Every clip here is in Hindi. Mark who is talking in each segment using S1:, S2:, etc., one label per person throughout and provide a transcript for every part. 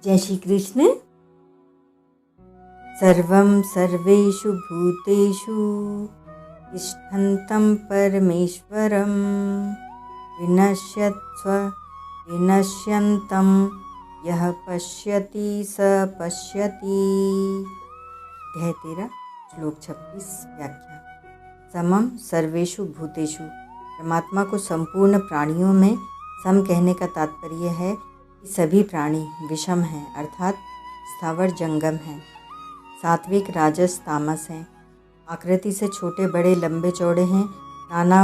S1: जय श्री कृष्ण। सर्वं सर्वेषु भूतेषु तिष्ठन्तं परमेश्वरं विनश्यत्स्व विनश्यन्तं यः पश्यति स पश्यति। अध्याय 13 श्लोक 26 व्याख्या। समम सर्वेषु भूतेषु, परमात्मा को संपूर्ण प्राणियों में सम कहने का तात्पर्य है कि सभी प्राणी विषम हैं, अर्थात स्थावर जंगम हैं, सात्विक राजस तामस हैं, आकृति से छोटे बड़े लंबे चौड़े हैं, नाना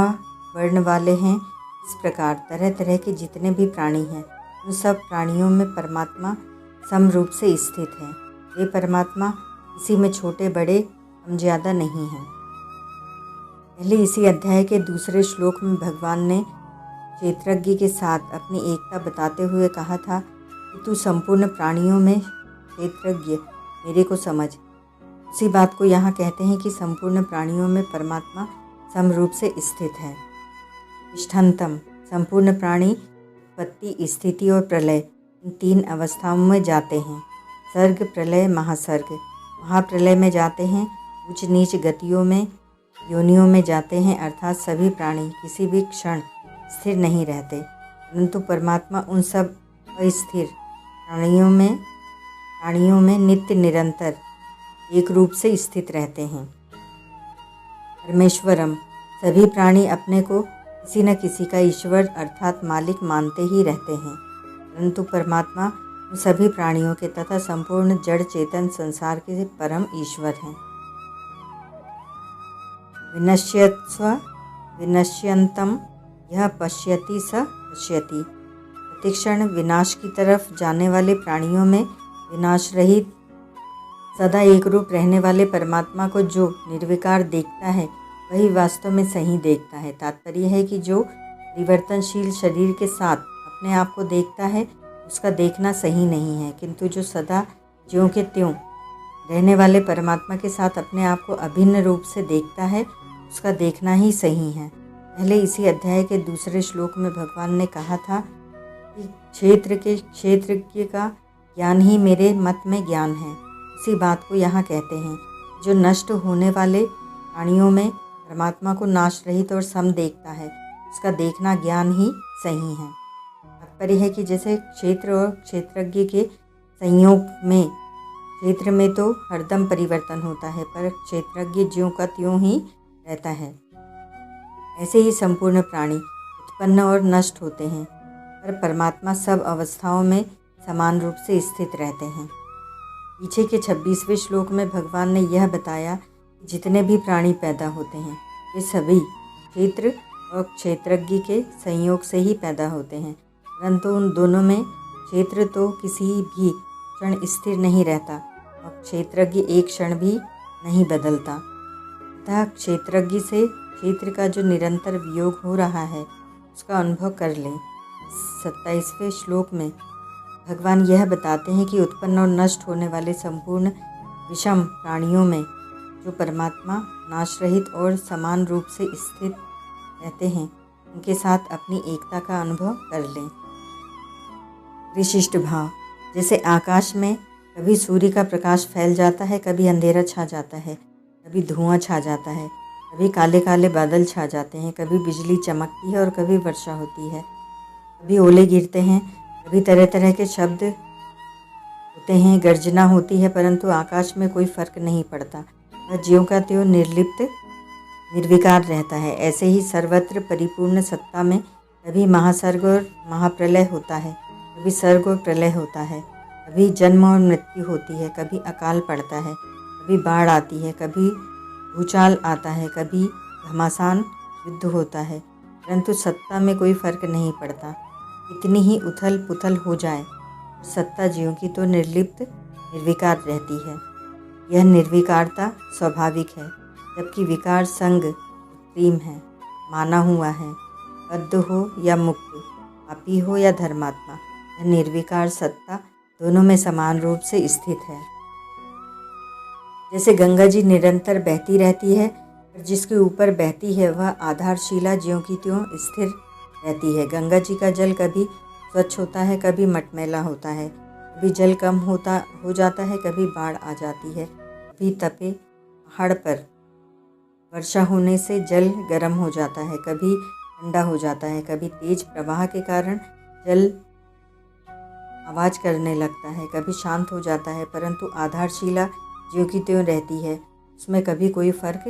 S1: वर्ण वाले हैं। इस प्रकार तरह तरह के जितने भी प्राणी हैं उन सब प्राणियों में परमात्मा सम रूप से स्थित है। वे परमात्मा किसी में छोटे बड़े कम ज़्यादा नहीं हैं। पहले इसी अध्याय के दूसरे श्लोक में भगवान ने क्षेत्रज्ञ के साथ अपनी एकता बताते हुए कहा था कि तू संपूर्ण प्राणियों में क्षेत्रज्ञ मेरे को समझ। उसी बात को यहाँ कहते हैं कि संपूर्ण प्राणियों में परमात्मा समरूप से स्थित है। तिष्ठन्तम, संपूर्ण प्राणी उत्पत्ति, स्थिति और प्रलय इन तीन अवस्थाओं में जाते हैं। सर्ग, प्रलय, महासर्ग। महाप्रलय में जाते हैं, ऊंच नीच गतियों में योनियों में जाते हैं, अर्थात सभी प्राणी किसी भी क्षण स्थिर नहीं रहते, परंतु परमात्मा उन सब अस्थिर प्राणियों में नित्य निरंतर एक रूप से स्थित रहते हैं। परमेश्वरम, सभी प्राणी अपने को किसी न किसी का ईश्वर अर्थात मालिक मानते ही रहते हैं, परंतु परमात्मा उन सभी प्राणियों के तथा संपूर्ण जड़ चेतन संसार के परम ईश्वर हैं। विनश्यत्स्व विनश्यन्तं यह पश्यति स पश्यति। प्रतिक्षण विनाश की तरफ जाने वाले प्राणियों में विनाश रहित सदा एक रूप रहने वाले परमात्मा को जो निर्विकार देखता है वही वास्तव में सही देखता है। तात्पर्य है कि जो परिवर्तनशील शरीर के साथ अपने आप को देखता है उसका देखना सही नहीं है, किंतु जो सदा ज्यों के त्यों रहने वाले परमात्मा के साथ अपने आप को अभिन्न रूप से देखता है उसका देखना ही सही है। पहले इसी अध्याय के दूसरे श्लोक में भगवान ने कहा था कि क्षेत्रज्ञ का ज्ञान ही मेरे मत में ज्ञान है। उसी बात को यहाँ कहते हैं। जो नष्ट होने वाले प्राणियों में परमात्मा को नाश रहित और सम देखता है उसका देखना ज्ञान ही सही है। तात्पर्य है कि जैसे क्षेत्र और क्षेत्रज्ञ के संयोग में, क्षेत्र में तो हरदम परिवर्तन होता है पर क्षेत्रज्ञ ज्यों का त्यों ही रहता है, ऐसे ही संपूर्ण प्राणी उत्पन्न और नष्ट होते हैं पर परमात्मा सब अवस्थाओं में समान रूप से स्थित रहते हैं। पीछे के 26वें श्लोक में भगवान ने यह बताया कि जितने भी प्राणी पैदा होते हैं वे सभी क्षेत्र और क्षेत्रज्ञ के संयोग से ही पैदा होते हैं, परंतु उन दोनों में क्षेत्र तो किसी भी क्षण स्थिर नहीं रहता और क्षेत्रज्ञ एक क्षण भी नहीं बदलता। तथा क्षेत्रज्ञ से क्षेत्र का जो निरंतर वियोग हो रहा है उसका अनुभव कर लें। 27वें श्लोक में भगवान यह बताते हैं कि उत्पन्न और नष्ट होने वाले संपूर्ण विषम प्राणियों में जो परमात्मा नाश रहित और समान रूप से स्थित रहते हैं उनके साथ अपनी एकता का अनुभव कर लें। विशिष्ट भाव, जैसे आकाश में कभी सूर्य का प्रकाश फैल जाता है, कभी अंधेरा छा जाता है, कभी धुआं छा जाता है, कभी काले काले बादल छा जाते हैं, कभी बिजली चमकती है और कभी वर्षा होती है, कभी ओले गिरते हैं, कभी तरह तरह के शब्द होते हैं, गर्जना होती है, परंतु आकाश में कोई फर्क नहीं पड़ता, वह ज्यों का त्यों निर्लिप्त निर्विकार रहता है। ऐसे ही सर्वत्र परिपूर्ण सत्ता में कभी महासर्ग और महाप्रलय होता है, कभी सर्ग और प्रलय होता है, कभी जन्म और मृत्यु होती है, कभी अकाल पड़ता है, कभी बाढ़ आती है, कभी भूचाल आता है, कभी घमासान युद्ध होता है, परंतु सत्ता में कोई फर्क नहीं पड़ता। कितनी ही उथल पुथल हो जाए सत्ता ज्यों की तो निर्लिप्त निर्विकार रहती है। यह निर्विकारता स्वाभाविक है, जबकि विकार संग कृत्रिम है, माना हुआ है। बद्ध हो या मुक्त, पापी हो या धर्मात्मा, यह निर्विकार सत्ता दोनों में समान रूप से स्थित है। जैसे गंगा जी निरंतर बहती रहती है और जिसके ऊपर बहती है वह आधारशिला ज्यों की त्यों स्थिर रहती है। गंगा जी का जल कभी स्वच्छ होता है, कभी मटमैला होता है, कभी जल कम हो जाता है, कभी बाढ़ आ जाती है, कभी तपे पहाड़ पर वर्षा होने से जल गर्म हो जाता है, कभी ठंडा हो जाता है, कभी तेज प्रवाह के कारण जल आवाज़ करने लगता है, कभी शांत हो जाता है, परंतु आधारशिला ज्यों की त्यों रहती है, उसमें कभी कोई फर्क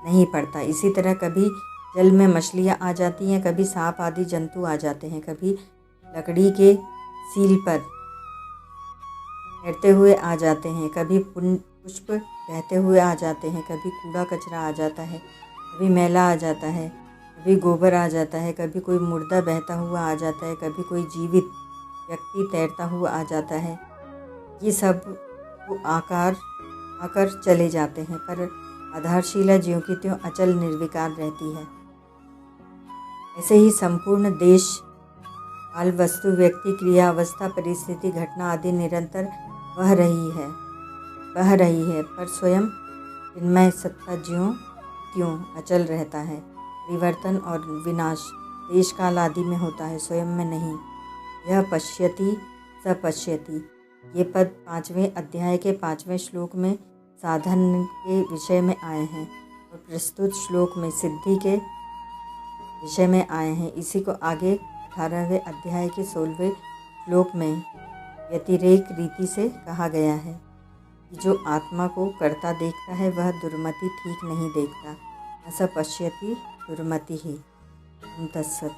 S1: नहीं पड़ता। इसी तरह कभी जल में मछलियाँ आ जाती हैं, कभी सांप आदि जंतु आ जाते हैं, कभी लकड़ी के सील पर तैरते हुए आ जाते हैं, कभी पुष्प बहते हुए आ जाते हैं, कभी कूड़ा कचरा आ जाता है, कभी मैला आ जाता है, कभी गोबर आ जाता है, कभी कोई मुर्दा बहता हुआ आ जाता है, कभी कोई जीवित व्यक्ति तैरता हुआ आ जाता है। ये सब वो आकर चले जाते हैं, पर आधारशिला ज्यों की त्यों अचल निर्विकार रहती है। ऐसे ही संपूर्ण देश काल, वस्तु, व्यक्ति, क्रिया, अवस्था, परिस्थिति, घटना आदि निरंतर बह रही है, पर स्वयं चिन्मय सत्ता ज्यों त्यों अचल रहता है। परिवर्तन और विनाश देश काल आदि में होता है, स्वयं में नहीं। यह पश्यति स पश्यति, ये पद 5वें अध्याय के 5वें श्लोक में साधन के विषय में आए हैं और प्रस्तुत श्लोक में सिद्धि के विषय में आए हैं। इसी को आगे 18वें अध्याय के 16वें श्लोक में व्यतिरेक रीति से कहा गया है कि जो आत्मा को करता देखता है वह दुर्मति ठीक नहीं देखता, ऐसा पश्यति दुर्मति ही। तत्सत।